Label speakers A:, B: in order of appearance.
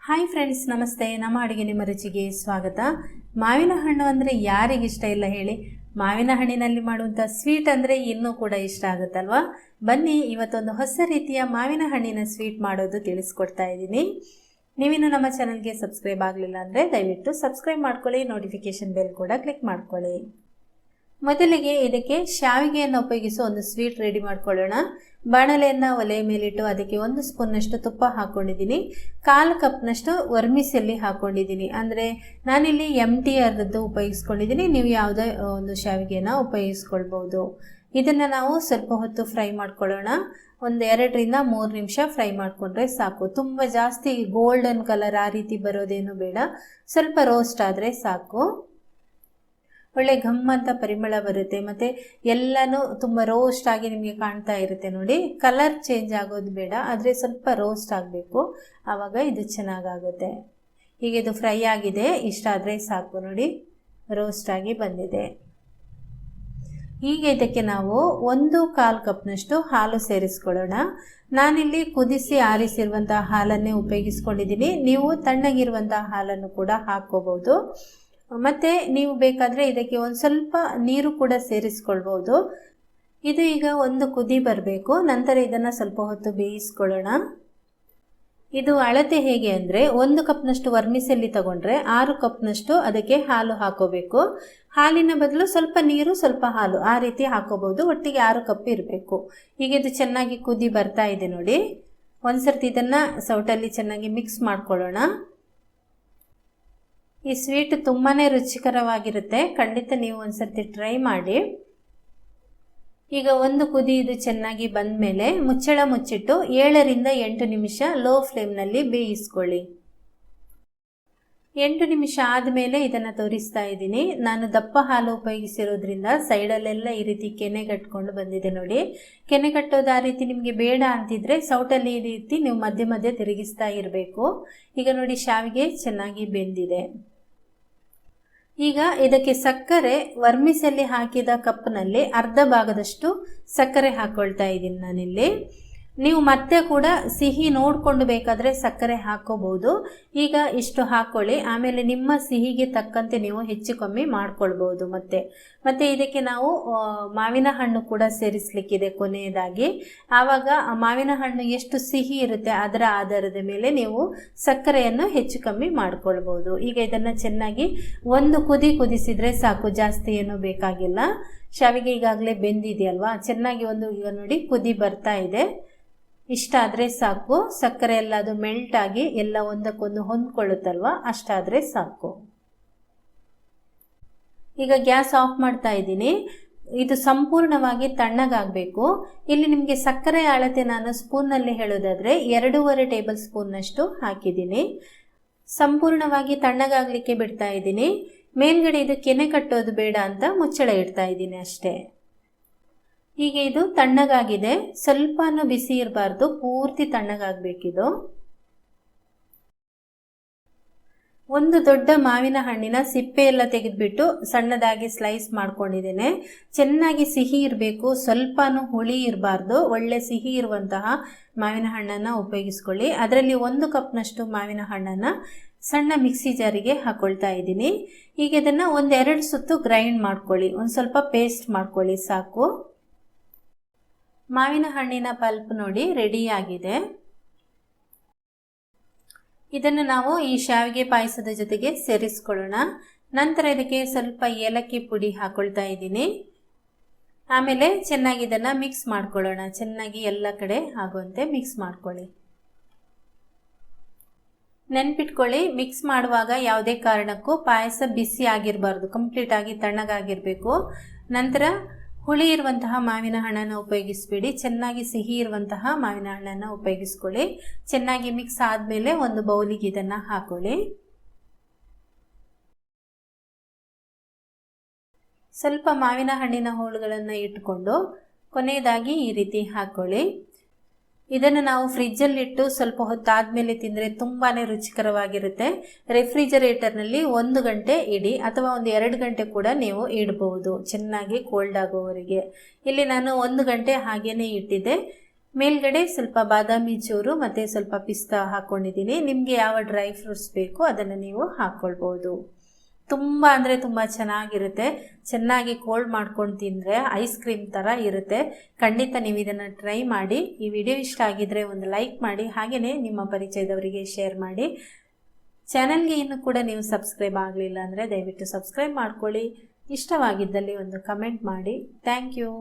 A: Hi friends, ನಮಸ್ತೆ. ನಮ್ಮ ಅಡುಗೆ ನಿಮ್ಮ ರುಚಿಗೆ ಸ್ವಾಗತ. ಮಾವಿನ ಹಣ್ಣು ಅಂದರೆ ಯಾರಿಗಿಷ್ಟ ಇಲ್ಲ ಹೇಳಿ? ಮಾವಿನ ಹಣ್ಣಿನಲ್ಲಿ ಮಾಡುವಂಥ ಸ್ವೀಟ್ ಅಂದರೆ ಇನ್ನೂ ಕೂಡ ಇಷ್ಟ ಆಗುತ್ತಲ್ವಾ? ಬನ್ನಿ, ಇವತ್ತೊಂದು ಹೊಸ ರೀತಿಯ ಮಾವಿನ ಹಣ್ಣಿನ ಸ್ವೀಟ್ ಮಾಡೋದು ತಿಳಿಸ್ಕೊಡ್ತಾ ಇದ್ದೀನಿ. ನೀವಿನ್ನು ನಮ್ಮ ಚಾನಲ್ಗೆ ಸಬ್ಸ್ಕ್ರೈಬ್ ಆಗಲಿಲ್ಲ ಅಂದರೆ ದಯವಿಟ್ಟು ಸಬ್ಸ್ಕ್ರೈಬ್ ಮಾಡ್ಕೊಳ್ಳಿ, ನೋಟಿಫಿಕೇಶನ್ ಬೆಲ್ ಕೂಡ ಕ್ಲಿಕ್ ಮಾಡ್ಕೊಳ್ಳಿ. ಮೊದಲಿಗೆ ಇದಕ್ಕೆ ಶಾವಿಗೆಯನ್ನು ಉಪಯೋಗಿಸಿ ಒಂದು ಸ್ವೀಟ್ ರೆಡಿ ಮಾಡ್ಕೊಳ್ಳೋಣ. ಬಾಣಲೆಯನ್ನು ಒಲೆಯ ಮೇಲಿಟ್ಟು ಅದಕ್ಕೆ 1 ಸ್ಪೂನ್ನಷ್ಟು ತುಪ್ಪ ಹಾಕ್ಕೊಂಡಿದ್ದೀನಿ. 1/4 ಕಪ್ನಷ್ಟು ವರ್ಮಿಸೆಲ್ಲಿ ಹಾಕ್ಕೊಂಡಿದ್ದೀನಿ. ಅಂದರೆ ನಾನಿಲ್ಲಿ MTRದ್ದು ಉಪಯೋಗಿಸ್ಕೊಂಡಿದ್ದೀನಿ. ನೀವು ಯಾವುದೇ ಒಂದು ಶಾವಿಗೆಯನ್ನು ಉಪಯೋಗಿಸ್ಕೊಳ್ಬೋದು. ಇದನ್ನು ನಾವು ಸ್ವಲ್ಪ ಹೊತ್ತು ಫ್ರೈ ಮಾಡ್ಕೊಳ್ಳೋಣ. ಒಂದು 2ರಿಂದ 3 ನಿಮಿಷ ಫ್ರೈ ಮಾಡಿಕೊಂಡ್ರೆ ಸಾಕು. ತುಂಬ ಜಾಸ್ತಿ ಗೋಲ್ಡನ್ ಕಲರ್ ಆ ರೀತಿ ಬರೋದೇನು ಬೇಡ, ಸ್ವಲ್ಪ ರೋಸ್ಟ್ ಆದರೆ ಸಾಕು. ಒಳ್ಳೆ ಘಮ್ ಅಂತ ಪರಿಮಳ ಬರುತ್ತೆ, ಮತ್ತು ಎಲ್ಲನೂ ತುಂಬ ರೋಸ್ಟ್ ಆಗಿ ನಿಮಗೆ ಕಾಣ್ತಾ ಇರುತ್ತೆ ನೋಡಿ. ಕಲರ್ ಚೇಂಜ್ ಆಗೋದು ಬೇಡ, ಆದರೆ ಸ್ವಲ್ಪ ರೋಸ್ಟ್ ಆಗಬೇಕು, ಆವಾಗ ಇದು ಚೆನ್ನಾಗಾಗುತ್ತೆ. ಈಗ ಇದು ಫ್ರೈ ಆಗಿದೆ, ಇಷ್ಟ ಆದರೆ ಸಾಕು ನೋಡಿ, ರೋಸ್ಟ್ ಆಗಿ ಬಂದಿದೆ. ಈಗ ಇದಕ್ಕೆ ನಾವು 1/4 ಕಪ್ನಷ್ಟು ಹಾಲು ಸೇರಿಸ್ಕೊಳ್ಳೋಣ. ನಾನಿಲ್ಲಿ ಕುದಿಸಿ ಆರಿಸಿರುವಂತಹ ಹಾಲನ್ನೇ ಉಪಯೋಗಿಸ್ಕೊಂಡಿದ್ದೀನಿ. ನೀವು ತಣ್ಣಗಿರುವಂತಹ ಹಾಲನ್ನು ಕೂಡ ಹಾಕ್ಕೋಬಹುದು. ಮತ್ತು ನೀವು ಬೇಕಾದರೆ ಇದಕ್ಕೆ ಒಂದು ಸ್ವಲ್ಪ ನೀರು ಕೂಡ ಸೇರಿಸ್ಕೊಳ್ಬೋದು. ಇದು ಈಗ ಒಂದು ಕುದಿ ಬರಬೇಕು. ನಂತರ ಇದನ್ನು ಸ್ವಲ್ಪ ಹೊತ್ತು ಬೇಯಿಸ್ಕೊಳ್ಳೋಣ. ಇದು ಅಳತೆ ಹೇಗೆ ಅಂದರೆ 1 ಕಪ್ನಷ್ಟು ವರ್ಮಿಸೆಲ್ಲಿ ತಗೊಂಡ್ರೆ 6 ಕಪ್ನಷ್ಟು ಅದಕ್ಕೆ ಹಾಲು ಹಾಕೋಬೇಕು. ಹಾಲಿನ ಬದಲು ಸ್ವಲ್ಪ ನೀರು ಸ್ವಲ್ಪ ಹಾಲು ಆ ರೀತಿ ಹಾಕೋಬಹುದು. ಒಟ್ಟಿಗೆ 6 ಕಪ್ ಇರಬೇಕು. ಈಗ ಇದು ಚೆನ್ನಾಗಿ ಕುದಿ ಬರ್ತಾ ಇದೆ ನೋಡಿ. ಒಂದು ಸರ್ತಿ ಇದನ್ನು ಸೌಟಲ್ಲಿ ಚೆನ್ನಾಗಿ ಮಿಕ್ಸ್ ಮಾಡ್ಕೊಳ್ಳೋಣ. ಈ ಸ್ವೀಟ್ ತುಂಬಾ ರುಚಿಕರವಾಗಿರುತ್ತೆ, ಖಂಡಿತ ನೀವು ಒಂದು ಸರ್ತಿ ಟ್ರೈ ಮಾಡಿ. ಈಗ ಒಂದು ಕುದಿ ಇದು ಚೆನ್ನಾಗಿ ಬಂದ ಮೇಲೆ ಮುಚ್ಚಳ ಮುಚ್ಚಿಟ್ಟು 7ರಿಂದ 8 ನಿಮಿಷ ಲೋ ಫ್ಲೇಮ್ನಲ್ಲಿ ಬೇಯಿಸ್ಕೊಳ್ಳಿ. 8 ನಿಮಿಷ ಆದಮೇಲೆ ಇದನ್ನು ತೋರಿಸ್ತಾ ಇದ್ದೀನಿ. ನಾನು ದಪ್ಪ ಹಾಲು ಉಪಯೋಗಿಸಿರೋದ್ರಿಂದ ಸೈಡಲ್ಲೆಲ್ಲ ಈ ರೀತಿ ಕೆನೆಗಟ್ಕೊಂಡು ಬಂದಿದೆ ನೋಡಿ. ಕೆನೆಗಟ್ಟೋದು ಆ ರೀತಿ ನಿಮಗೆ ಬೇಡ ಅಂತಿದ್ರೆ ಸೌಟಲ್ಲಿ ಈ ರೀತಿ ನೀವು ಮಧ್ಯೆ ಮಧ್ಯೆ ತಿರುಗಿಸ್ತಾ ಇರಬೇಕು. ಈಗ ನೋಡಿ, ಶಾವಿಗೆ ಚೆನ್ನಾಗಿ ಬೆಂದಿದೆ. ಈಗ ಇದಕ್ಕೆ ಸಕ್ಕರೆ ವರ್ಮಿಸೆಲ್ಲಿ ಹಾಕಿದ ಕಪ್ನಲ್ಲಿ ಅರ್ಧ ಭಾಗದಷ್ಟು ಸಕ್ಕರೆ ಹಾಕ್ಕೊಳ್ತಾ ಇದ್ದೀನಿ ನಾನಿಲ್ಲಿ. ನೀವು ಮತ್ತೆ ಕೂಡ ಸಿಹಿ ನೋಡಿಕೊಂಡು ಬೇಕಾದರೆ ಸಕ್ಕರೆ ಹಾಕ್ಕೋಬಹುದು. ಈಗ ಇಷ್ಟು ಹಾಕ್ಕೊಳ್ಳಿ, ಆಮೇಲೆ ನಿಮ್ಮ ಸಿಹಿಗೆ ತಕ್ಕಂತೆ ನೀವು ಹೆಚ್ಚು ಕಮ್ಮಿ ಮಾಡ್ಕೊಳ್ಬೋದು. ಮತ್ತೆ ಇದಕ್ಕೆ ನಾವು ಮಾವಿನ ಹಣ್ಣು ಕೂಡ ಸೇರಿಸಲಿಕ್ಕಿದೆ ಕೊನೆಯದಾಗಿ. ಆವಾಗ ಮಾವಿನ ಹಣ್ಣು ಎಷ್ಟು ಸಿಹಿ ಇರುತ್ತೆ ಅದರ ಆಧಾರದ ಮೇಲೆ ನೀವು ಸಕ್ಕರೆಯನ್ನು ಹೆಚ್ಚು ಕಮ್ಮಿ ಮಾಡ್ಕೊಳ್ಬೋದು. ಈಗ ಇದನ್ನು ಚೆನ್ನಾಗಿ ಒಂದು ಕುದಿಸಿದ್ರೆ ಸಾಕು, ಜಾಸ್ತಿ ಏನೂ ಬೇಕಾಗಿಲ್ಲ. ಶಾವಿಗೆ ಈಗಾಗಲೇ ಬೆಂದಿದೆಯಲ್ವಾ, ಚೆನ್ನಾಗಿ ಈಗ ನೋಡಿ ಕುದಿ ಬರ್ತಾ ಇದೆ. ಇಷ್ಟ ಆದರೆ ಸಾಕು. ಸಕ್ಕರೆ ಎಲ್ಲ ಅದು ಮೆಲ್ಟ್ ಆಗಿ ಎಲ್ಲ ಒಂದಕ್ಕೊಂದು ಹೊಂದ್ಕೊಳ್ಳುತ್ತಲ್ವ, ಅಷ್ಟಾದರೆ ಸಾಕು. ಈಗ ಗ್ಯಾಸ್ ಆಫ್ ಮಾಡ್ತಾ ಇದ್ದೀನಿ. ಇದು ಸಂಪೂರ್ಣವಾಗಿ ತಣ್ಣಗಾಗಬೇಕು. ಇಲ್ಲಿ ನಿಮಗೆ ಸಕ್ಕರೆ ಅಳತೆ ನಾನು ಸ್ಪೂನ್ನಲ್ಲಿ ಹೇಳೋದಾದರೆ 2.5 ಟೇಬಲ್ ಸ್ಪೂನ್ನಷ್ಟು ಹಾಕಿದ್ದೀನಿ. ಸಂಪೂರ್ಣವಾಗಿ ತಣ್ಣಗಾಗಲಿಕ್ಕೆ ಬಿಡ್ತಾ ಇದ್ದೀನಿ. ಮೇಲ್ಗಡೆ ಇದು ಕೆನೆ ಕಟ್ಟೋದು ಬೇಡ ಅಂತ ಮುಚ್ಚಳ ಇಡ್ತಾ ಇದ್ದೀನಿ ಅಷ್ಟೇ. ಈಗ ಇದು ತಣ್ಣಗಾಗಿದೆ, ಸ್ವಲ್ಪನೂ ಬಿಸಿ ಇರಬಾರ್ದು, ಪೂರ್ತಿ ತಣ್ಣಗಾಗಬೇಕಿದು. ಒಂದು ದೊಡ್ಡ ಮಾವಿನ ಹಣ್ಣಿನ ಸಿಪ್ಪೆ ಎಲ್ಲ ತೆಗೆದುಬಿಟ್ಟು ಸಣ್ಣದಾಗಿ ಸ್ಲೈಸ್ ಮಾಡ್ಕೊಂಡಿದ್ದೇನೆ. ಚೆನ್ನಾಗಿ ಸಿಹಿ ಇರಬೇಕು, ಸ್ವಲ್ಪನೂ ಹುಳಿ ಇರಬಾರ್ದು. ಒಳ್ಳೆ ಸಿಹಿ ಇರುವಂತಹ ಮಾವಿನ ಹಣ್ಣನ್ನು ಉಪಯೋಗಿಸ್ಕೊಳ್ಳಿ. ಅದರಲ್ಲಿ 1 ಕಪ್ನಷ್ಟು ಮಾವಿನ ಹಣ್ಣನ್ನು ಸಣ್ಣ ಮಿಕ್ಸಿ ಜಾರಿಗೆ ಹಾಕೊಳ್ತಾ ಇದ್ದೀನಿ. ಈಗ ಇದನ್ನು 1-2 ಸುತ್ತು ಗ್ರೈಂಡ್ ಮಾಡ್ಕೊಳ್ಳಿ, ಒಂದು ಸ್ವಲ್ಪ ಪೇಸ್ಟ್ ಮಾಡ್ಕೊಳ್ಳಿ ಸಾಕು. ಮಾವಿನ ಹಣ್ಣಿನ ಪಲ್ಪ್ ನೋಡಿ ರೆಡಿಯಾಗಿದೆ. ಇದನ್ನು ನಾವು ಈ ಶಾವಿಗೆ ಪಾಯಸದ ಜೊತೆಗೆ ಸೇರಿಸ್ಕೊಳ್ಳೋಣ. ನಂತರ ಇದಕ್ಕೆ ಸ್ವಲ್ಪ ಏಲಕ್ಕಿ ಪುಡಿ ಹಾಕೊಳ್ತಾ ಇದ್ದೀನಿ. ಆಮೇಲೆ ಚೆನ್ನಾಗಿ ಇದನ್ನು ಮಿಕ್ಸ್ ಮಾಡ್ಕೊಳ್ಳೋಣ. ಚೆನ್ನಾಗಿ ಎಲ್ಲ ಕಡೆ ಆಗುವಂತೆ ಮಿಕ್ಸ್ ಮಾಡ್ಕೊಳ್ಳಿ. ನೆನ್ಪಿಟ್ಕೊಳ್ಳಿ, ಮಿಕ್ಸ್ ಮಾಡುವಾಗ ಯಾವುದೇ ಕಾರಣಕ್ಕೂ ಪಾಯಸ ಬಿಸಿ ಆಗಿರಬಾರ್ದು, ಕಂಪ್ಲೀಟ್ ಆಗಿ ತಣ್ಣಗಾಗಿರಬೇಕು. ನಂತರ ಹುಳಿ ಇರುವಂತಹ ಮಾವಿನ ಹಣ್ಣನ್ನು ಉಪಯೋಗಿಸ್ಬೇಡಿ, ಚೆನ್ನಾಗಿ ಸಿಹಿ ಇರುವಂತಹ ಮಾವಿನ ಹಣ್ಣನ್ನು ಉಪಯೋಗಿಸ್ಕೊಳ್ಳಿ. ಚೆನ್ನಾಗಿ ಮಿಕ್ಸ್ ಆದಮೇಲೆ ಒಂದು ಬೌಲಿಗೆ ಇದನ್ನು ಹಾಕೊಳ್ಳಿ. ಸ್ವಲ್ಪ ಮಾವಿನ ಹಣ್ಣಿನ ಹೋಳುಗಳನ್ನು ಇಟ್ಕೊಂಡು ಕೊನೆಯದಾಗಿ ಈ ರೀತಿ ಹಾಕೊಳ್ಳಿ. ಇದನ್ನು ನಾವು ಫ್ರಿಜ್ಜಲ್ಲಿಟ್ಟು ಸ್ವಲ್ಪ ಹೊತ್ತಾದಮೇಲೆ ತಿಂದರೆ ತುಂಬಾ ರುಚಿಕರವಾಗಿರುತ್ತೆ. ರೆಫ್ರಿಜರೇಟರ್ನಲ್ಲಿ 1 ಗಂಟೆ ಇಡಿ, ಅಥವಾ ಒಂದು 2 ಗಂಟೆ ಕೂಡ ನೀವು ಇಡಬಹುದು, ಚೆನ್ನಾಗಿ ಕೋಲ್ಡ್ ಆಗೋವರೆಗೆ. ಇಲ್ಲಿ ನಾನು 1 ಗಂಟೆ ಹಾಗೇನೆ ಇಟ್ಟಿದ್ದೆ. ಮೇಲ್ಗಡೆ ಸ್ವಲ್ಪ ಬಾದಾಮಿ ಚೂರು ಮತ್ತು ಸ್ವಲ್ಪ ಪಿಸ್ತಾ ಹಾಕ್ಕೊಂಡಿದ್ದೀನಿ. ನಿಮಗೆ ಯಾವ ಡ್ರೈ ಫ್ರೂಟ್ಸ್ ಬೇಕೋ ಅದನ್ನು ನೀವು ಹಾಕ್ಕೊಳ್ಬೋದು. ತುಂಬ ಅಂದರೆ ತುಂಬ ಚೆನ್ನಾಗಿರುತ್ತೆ. ಚೆನ್ನಾಗಿ ಕೋಲ್ಡ್ ಮಾಡ್ಕೊಂಡು ತಿಂದರೆ ಐಸ್ ಕ್ರೀಮ್ ಥರ ಇರುತ್ತೆ. ಖಂಡಿತ ನೀವು ಇದನ್ನು ಟ್ರೈ ಮಾಡಿ. ಈ ವಿಡಿಯೋ ಇಷ್ಟ ಆಗಿದ್ದರೆ ಒಂದು ಲೈಕ್ ಮಾಡಿ, ಹಾಗೆಯೇ ನಿಮ್ಮ ಪರಿಚಯದವರಿಗೆ ಶೇರ್ ಮಾಡಿ. ಚಾನಲ್ಗೆ ಇನ್ನೂ ಕೂಡ ನೀವು ಸಬ್ಸ್ಕ್ರೈಬ್ ಆಗಲಿಲ್ಲ ಅಂದರೆ ದಯವಿಟ್ಟು ಸಬ್ಸ್ಕ್ರೈಬ್ ಮಾಡ್ಕೊಳ್ಳಿ. ಇಷ್ಟವಾಗಿದ್ದಲ್ಲಿ ಒಂದು ಕಮೆಂಟ್ ಮಾಡಿ. Thank you.